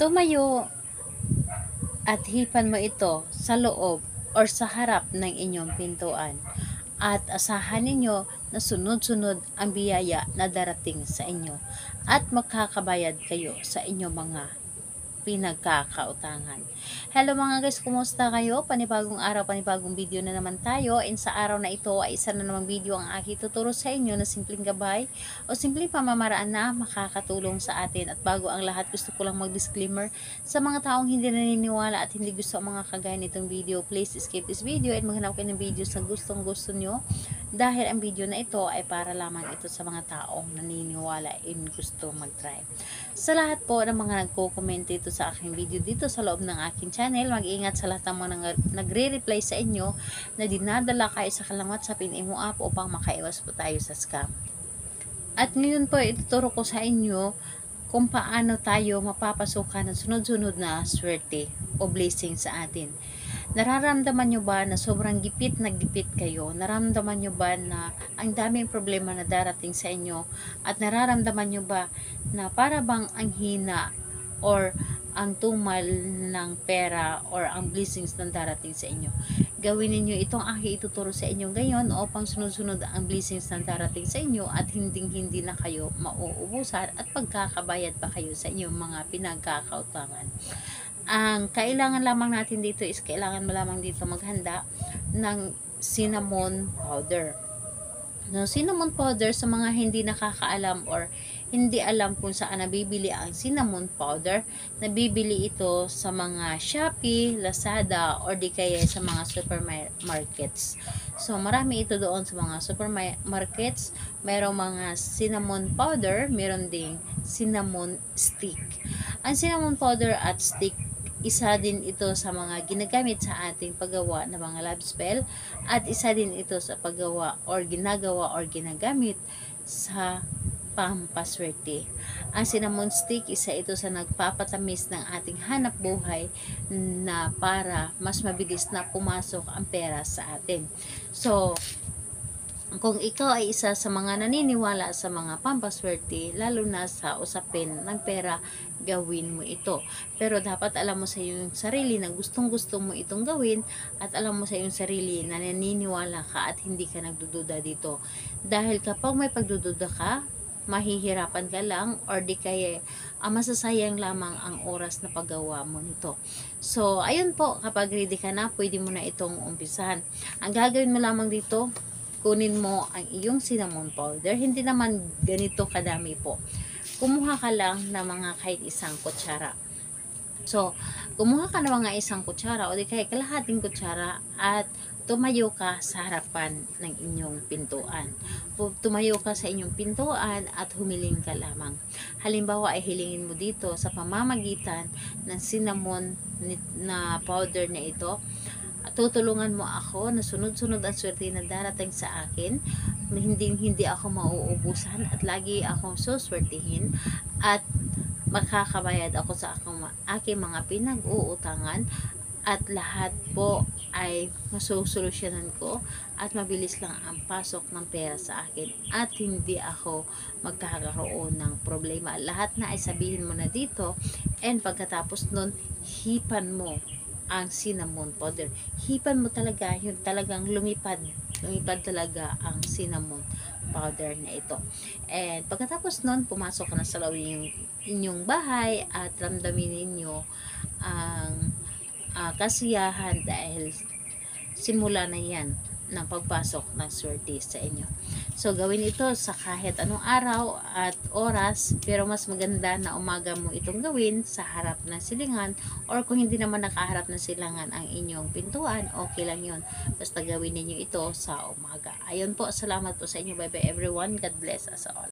Tumayo at hipan mo ito sa loob or sa harap ng inyong pintuan. At asahan ninyo na sunod-sunod ang biyaya na darating sa inyo at makakabayad kayo sa inyong mga pinagkakautangan. Hello mga guys, kumusta kayo? Panibagong araw, panibagong video na naman tayo. And sa araw na ito ay isa na namang video ang aking tuturo sa inyo na simpleng gabay o simpleng pamamaraan na makakatulong sa atin. At bago ang lahat, gusto ko lang mag-disclaimer sa mga taong hindi naniniwala at hindi gusto ang mga kagaya nitong video. Please skip this video at maghanap kayo ng videos na gustong-gusto nyo, dahil ang video na ito ay para lamang ito sa mga taong naniniwala and gusto mag-try. Sa lahat po ng mga nagko-comment dito sa aking video dito sa loob ng aking channel, mag-ingat sa lahat ng mga nagre-reply sa inyo na dinadala kayo sa kalamat sa PIN-Imo app upang makaiwas po tayo sa scam. At ngayon po, ituturo ko sa inyo kung paano tayo mapapasukan ng sunod-sunod na swerte o blessing sa atin. Nararamdaman nyo ba na sobrang gipit na gipit kayo? Nararamdaman nyo ba na ang daming problema na darating sa inyo? At nararamdaman nyo ba na para bang ang hina or ang tumal ng pera or ang blessings na darating sa inyo? Gawin ninyo itong aking ituturo sa inyo ngayon upang sunod-sunod ang blessings na darating sa inyo at hindi na kayo mauubusan at pagkakabayad pa kayo sa inyong mga pinagkakautangan. Ang kailangan lamang natin dito is kailangan mo lamang dito maghanda ng cinnamon powder. No, cinnamon powder, sa mga hindi nakakaalam or hindi alam kung saan nabibili ang cinnamon powder, nabibili ito sa mga Shopee, Lazada, or di kaya sa mga supermarkets. So, marami ito doon sa mga supermarkets. Mayroong mga cinnamon powder, meron ding cinnamon stick. Ang cinnamon powder at stick, isa din ito sa mga ginagamit sa ating paggawa ng mga love spell, at isa din ito sa paggawa or ginagawa or ginagamit sa pampaswerte. Ang cinnamon stick, isa ito sa nagpapatamis ng ating hanap buhay na para mas mabilis na pumasok ang pera sa atin. So, kung ikaw ay isa sa mga naniniwala sa mga pampaswerte, lalo na sa usapin ng pera, gawin mo ito. Pero dapat alam mo sa iyong sarili na gustong-gusto mo itong gawin, at alam mo sa iyong sarili na naniniwala ka at hindi ka nagdududa dito. Dahil kapag may pagdududa ka, mahihirapan ka lang or di kaya masasayang lamang ang oras na paggawa mo nito. So, ayun po, kapag ready ka na, pwede mo na itong umpisahan. Ang gagawin mo lamang dito, kunin mo ang iyong cinnamon powder. Hindi naman ganito kadami po. Kumuha ka lang ng mga kahit isang kutsara. So, kumuha ka ng mga isang kutsara o di kaya kalahating kutsara at tumayo ka sa harapan ng inyong pintuan. Tumayo ka sa inyong pintuan at humiling ka lamang. Halimbawa ay hilingin mo dito sa pamamagitan ng cinnamon na powder na ito. Tutulungan mo ako na sunod-sunod ang swerte na darating sa akin, hindi ako mauubusan at lagi akong suswertihin at makakabayad ako sa aking mga pinag-uutangan, at lahat po ay masusolusyonan ko at mabilis lang ang pasok ng pera sa akin at hindi ako magkakaroon ng problema. Lahat na ay sabihin mo na dito, and pagkatapos nun, hipan mo ang cinnamon powder. Hipan mo talaga, yung talagang lumipad talaga ang cinnamon powder na ito. And pagkatapos nun, pumasok ka na sa loob ng inyong bahay at ramdamin ninyo ang kasiyahan dahil simula na yan ng pagpasok ng swerte sa inyo. So, gawin ito sa kahit anong araw at oras, pero mas maganda na umaga mo itong gawin sa harap ng silingan, or kung hindi naman nakaharap ng silingan ang inyong pintuan, okay lang yun. Basta gawin ninyo ito sa umaga. Ayun po, salamat po sa inyo. Bye bye everyone. God bless us all.